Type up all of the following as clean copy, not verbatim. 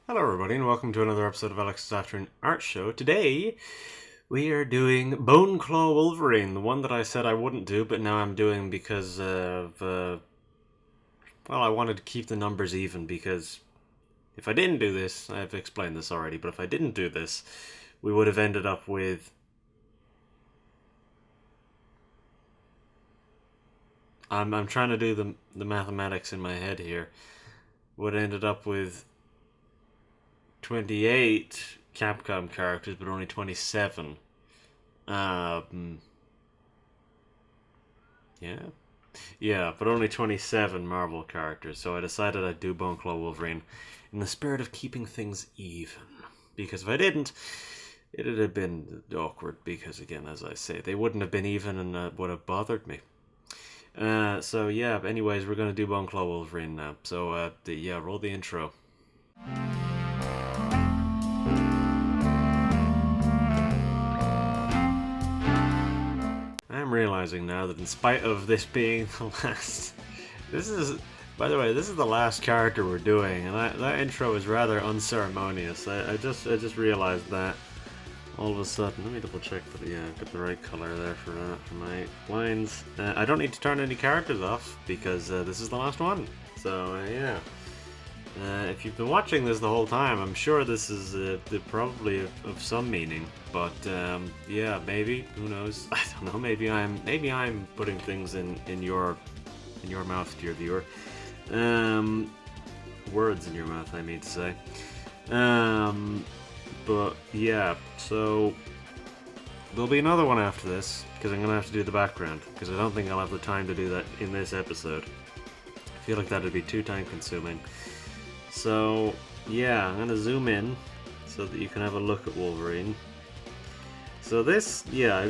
Hello everybody and welcome to another episode of Alex's Afternoon Art Show. Today we are doing Bone Claw Wolverine, the one that I said I wouldn't do but now I'm doing because of, I wanted to keep the numbers even because if I didn't do this, I've explained this already, but if I didn't do this, we would have ended up with... I'm trying to do the mathematics in my head here. Would have ended up with 28 Capcom characters, but only 27. Yeah. Yeah, but only 27 Marvel characters, so I decided I'd do Bone Claw Wolverine in the spirit of keeping things even. Because if I didn't, it would have been awkward, because again, as I say, they wouldn't have been even and it would have bothered me. So yeah, anyways, we're going to do Bone Claw Wolverine now. So, roll the intro. I'm realizing now that in spite of this being the last... By the way, this is the last character we're doing, and that intro is rather unceremonious. I just realized that all of a sudden. Let me double check that, yeah, I've got the right color there for my lines. I don't need to turn any characters off, because this is the last one. So, yeah. If you've been watching this the whole time, I'm sure this is probably of some meaning. But yeah, maybe, who knows? I don't know. Maybe I'm putting things in your mouth, dear viewer. Words in your mouth, I mean to say. But yeah, so there'll be another one after this because I'm gonna have to do the background because I don't think I'll have the time to do that in this episode. I feel like that'd be too time consuming. So, yeah, I'm going to zoom in so that you can have a look at Wolverine. So this, yeah,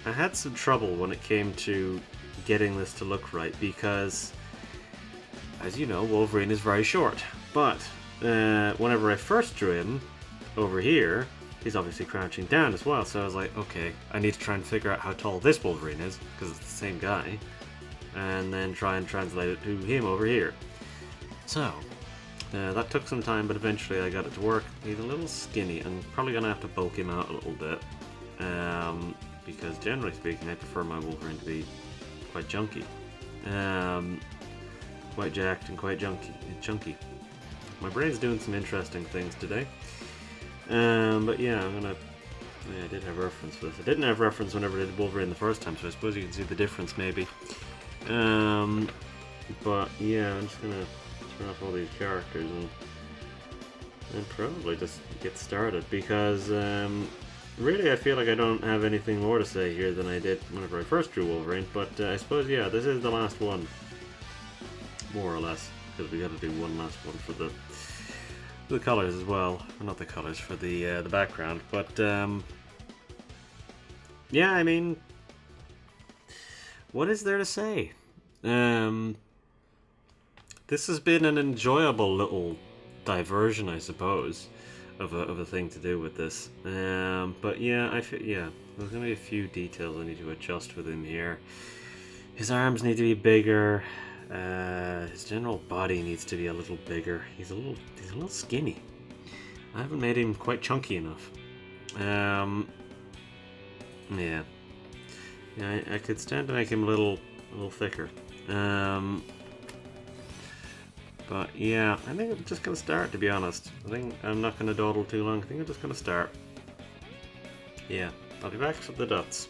I had some trouble when it came to getting this to look right because, as you know, Wolverine is very short. But whenever I first drew him over here, he's obviously crouching down as well. So I was like, okay, I need to try and figure out how tall this Wolverine is because it's the same guy. And then try and translate it to him over here. So... that took some time, but eventually I got it to work. He's a little skinny, and probably going to have to bulk him out a little bit. Because generally speaking, I prefer my Wolverine to be quite chunky. Quite jacked and quite chunky. My brain's doing some interesting things today. But yeah, I'm going to... Yeah, I did have reference for this. I didn't have reference whenever I did Wolverine the first time, so I suppose you can see the difference maybe. But yeah, I'm just going to turn off all these characters and probably just get started because really I feel like I don't have anything more to say here than I did whenever I first drew Wolverine, but I suppose, yeah, this is the last one, more or less, because we got to do one last one for the colors as well, or not the colors, for the background, but yeah, I mean, what is there to say? This has been an enjoyable little diversion, I suppose, of a thing to do with this. But yeah, there's going to be a few details I need to adjust with him here. His arms need to be bigger. His general body needs to be a little bigger. He's a little skinny. I haven't made him quite chunky enough. Yeah. Yeah, I could stand to make him a little thicker. But yeah, I think I'm just going to start, to be honest. I think I'm not going to dawdle too long. I think I'm just going to start. Yeah, I'll be back for the dots.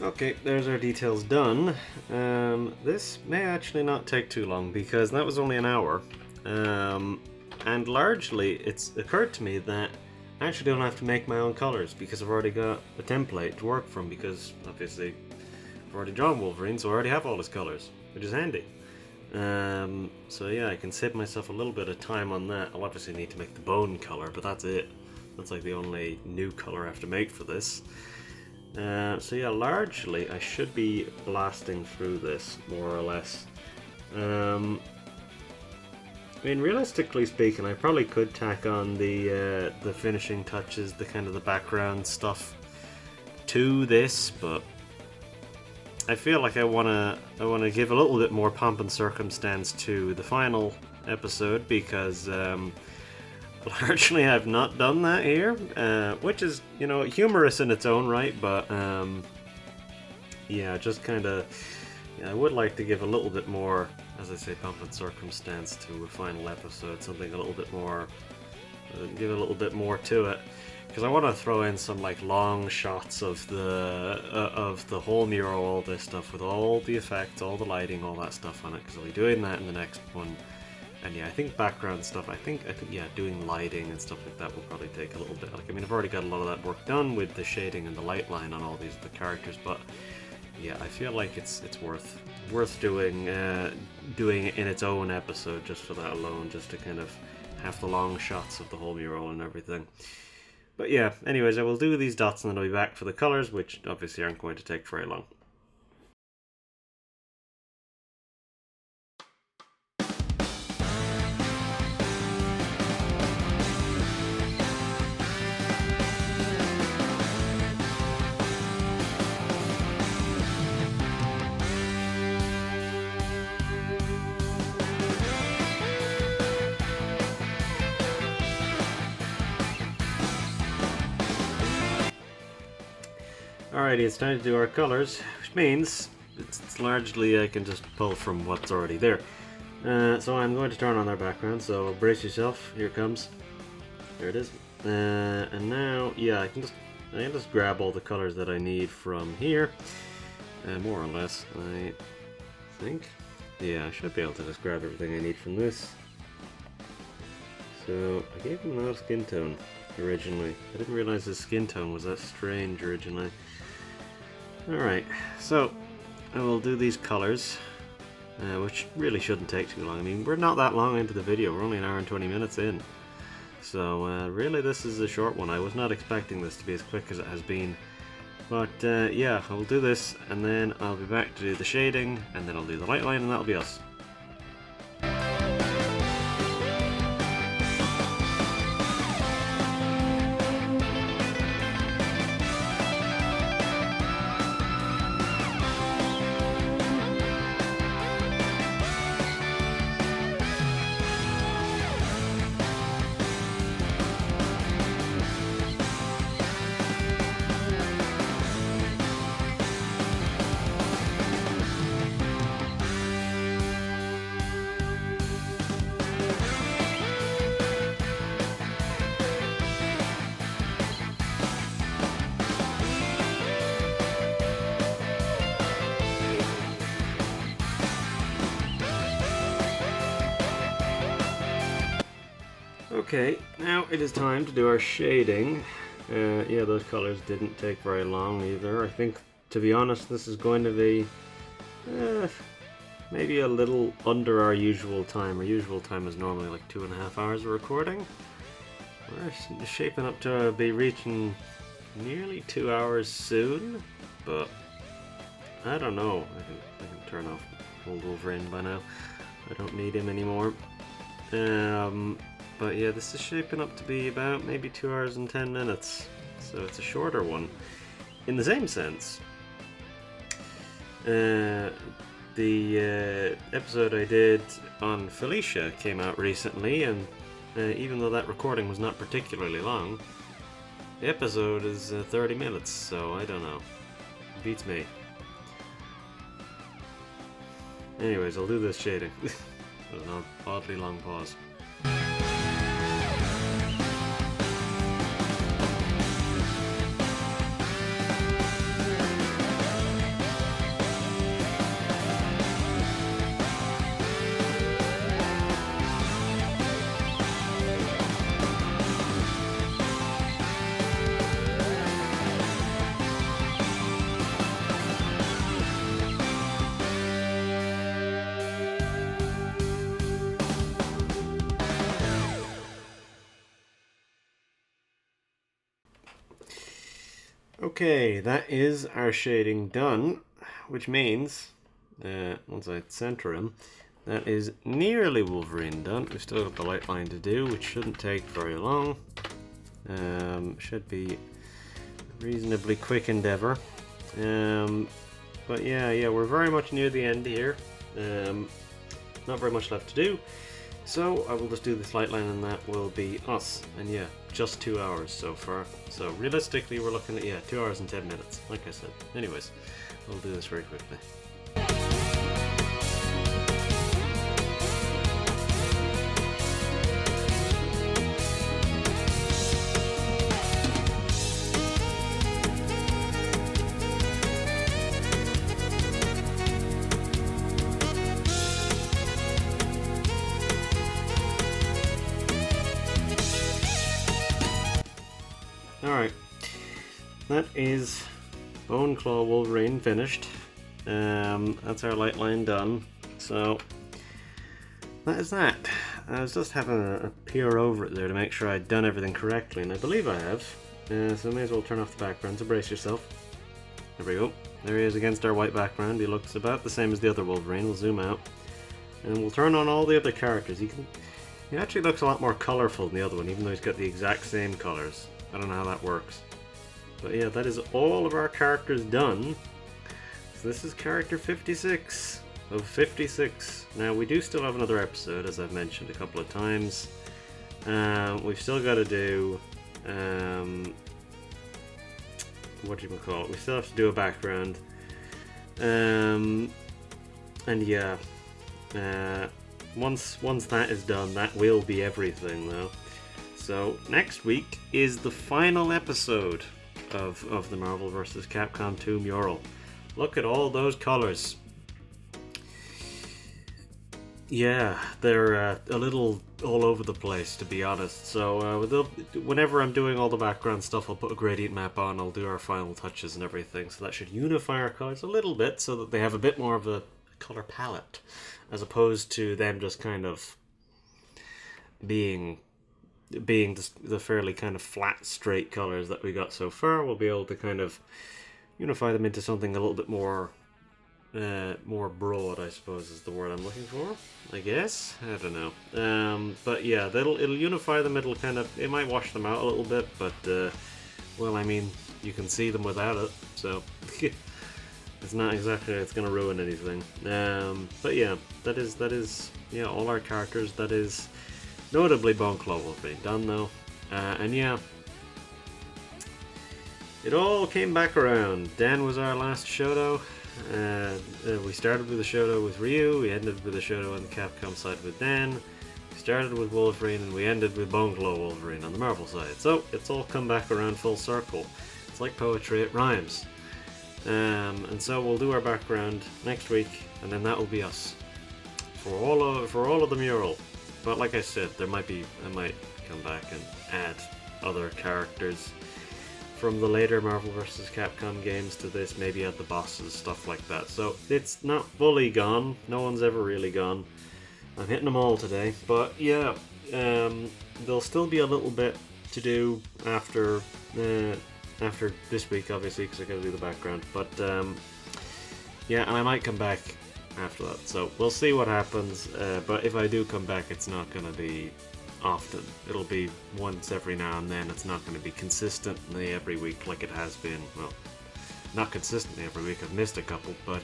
Okay, there's our details done. This may actually not take too long because that was only an hour. And largely it's occurred to me that I actually don't have to make my own colors because I've already got a template to work from, because obviously I've already drawn Wolverine, so I already have all his colors, which is handy. So yeah, I can save myself a little bit of time on that. I'll obviously need to make the bone color, but that's it. That's like the only new color I have to make for this. So yeah, largely I should be blasting through this, more or less. I mean, realistically speaking, I probably could tack on the finishing touches, the kind of the background stuff to this, but I feel like I wanna give a little bit more pomp and circumstance to the final episode, because largely I've not done that here, which is, you know, humorous in its own right, but yeah, just kind of, yeah, I would like to give a little bit more, as I say, pomp and circumstance to a final episode, something a little bit more, give a little bit more to it, because I want to throw in some like long shots of the whole mural, all this stuff with all the effects, all the lighting, all that stuff on it, because I'll be doing that in the next one. And yeah, I think background stuff, I think yeah, doing lighting and stuff like that will probably take a little bit. Like, I mean, I've already got a lot of that work done with the shading and the light line on all these other characters, but yeah, I feel like it's worth doing in its own episode, just for that alone, just to kind of have the long shots of the whole mural and everything. But yeah, anyways, I will do these dots and then I'll be back for the colors, which obviously aren't going to take very long. Alrighty, it's time to do our colors, which means it's largely I can just pull from what's already there. So I'm going to turn on our background, so brace yourself, here it comes. There it is. And now, yeah, I can just grab all the colors that I need from here, more or less, I think. Yeah, I should be able to just grab everything I need from this. So, I gave him no skin tone originally. I didn't realize his skin tone was that strange originally. Alright, so I will do these colors, which really shouldn't take too long. I mean, we're not that long into the video, we're only an hour and 20 minutes in. So really this is a short one. I was not expecting this to be as quick as it has been. But yeah, I will do this, and then I'll be back to do the shading, and then I'll do the light line, and that'll be us. Okay, now it is time to do our shading. Yeah, those colors didn't take very long either. I think, to be honest, this is going to be maybe a little under our usual time. Our usual time is normally like 2.5 hours of recording. We're shaping up to be reaching nearly 2 hours soon, but I don't know. I can turn off old Wolverine by now. I don't need him anymore. But yeah, this is shaping up to be about maybe 2 hours and 10 minutes. So it's a shorter one. In the same sense, the episode I did on Felicia came out recently, and even though that recording was not particularly long, the episode is 30 minutes, so I don't know. It beats me. Anyways, I'll do this shading. That was an oddly long pause. Okay, that is our shading done, which means, once I center him, that is nearly Wolverine done. We've still got the light line to do, which shouldn't take very long. Should be a reasonably quick endeavor. But yeah, we're very much near the end here. Not very much left to do. So I will just do this light line and that will be us. And yeah, just 2 hours so far. So realistically we're looking at, 2 hours and 10 minutes, like I said. Anyways, we'll do this very quickly. Alright, that is Bone Claw Wolverine finished. That's our light line done. So, that is that. I was just having a peer over it there to make sure I'd done everything correctly, and I believe I have. So I may as well turn off the background, so brace yourself. There we go. There he is against our white background. He looks about the same as the other Wolverine. We'll zoom out. And we'll turn on all the other characters. He actually looks a lot more colourful than the other one, even though he's got the exact same colours. I don't know how that works. But yeah, that is all of our characters done. So this is character 56 of 56. Now we do still have another episode, as I've mentioned a couple of times. We've still got to do... what do you call it? We still have to do a background. And yeah... once that is done, that will be everything though. So next week is the final episode of the Marvel vs. Capcom 2 mural. Look at all those colors. Yeah, they're a little all over the place, to be honest. So whenever I'm doing all the background stuff, I'll put a gradient map on, I'll do our final touches and everything. So that should unify our colors a little bit so that they have a bit more of a color palette, as opposed to them just kind of being the fairly kind of flat, straight colors that we got so far. We'll be able to kind of unify them into something a little bit more broad, I suppose is the word I'm looking for. I guess, I don't know. But yeah, it'll unify them. It might wash them out a little bit, but well, I mean, you can see them without it, so it's not exactly it's gonna ruin anything. But yeah, that is all our characters. That is notably Bone Claw Wolverine done though, and yeah, it all came back around. Dan was our last Shoto. We started with a Shoto with Ryu, we ended with a Shoto on the Capcom side with Dan, we started with Wolverine, and we ended with Bone Claw Wolverine on the Marvel side. So it's all come back around full circle. It's like poetry, it rhymes. And so we'll do our background next week, and then that will be us for all of the mural. But like I said, I might come back and add other characters from the later Marvel vs. Capcom games to this, maybe add the bosses, stuff like that. So it's not fully gone. No one's ever really gone. I'm hitting them all today, but yeah, there'll still be a little bit to do after this week, obviously, because I got to do the background. But yeah, and I might come back after that. So we'll see what happens. But if I do come back, it's not going to be often. It'll be once every now and then. It's not going to be consistently every week like it has been. Well, not consistently every week. I've missed a couple, but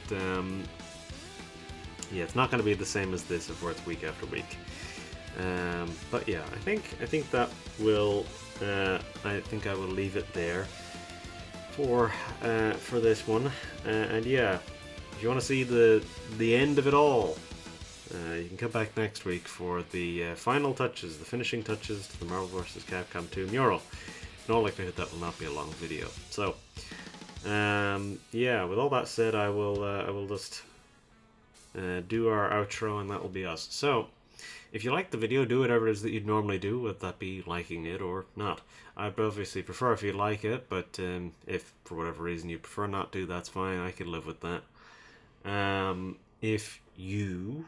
yeah, it's not going to be the same as this if it's week after week. But yeah, I think that will. I think I will leave it there for this one. And yeah, if you want to see the end of it all, you can come back next week for the final touches, the finishing touches to the Marvel vs. Capcom 2 mural. In all likelihood, that will not be a long video. So, yeah, with all that said, I will just do our outro, and that will be us. So, if you like the video, do whatever it is that you'd normally do, whether that be liking it or not. I'd obviously prefer if you like it, but if for whatever reason you prefer not to, that's fine. I can live with that. If you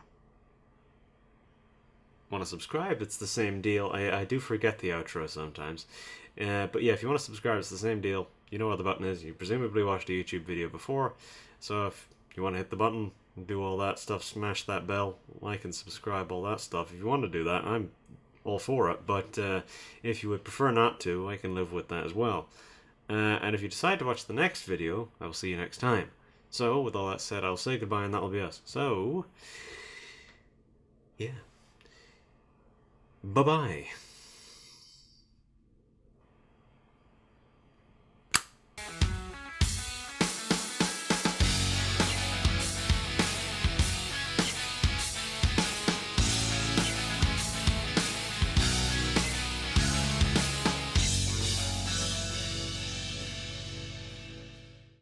want to subscribe, it's the same deal. I do forget the outro sometimes. But yeah, if you want to subscribe, it's the same deal. you know what the button is. You presumably watched a YouTube video before, so if you want to hit the button and do all that stuff, smash that bell, like and subscribe, all that stuff. If you want to do that, I'm all for it, but if you would prefer not to, I can live with that as well. And if you decide to watch the next video, I will see you next time. So, with all that said, I'll say goodbye and that'll be us. So, yeah. Bye-bye.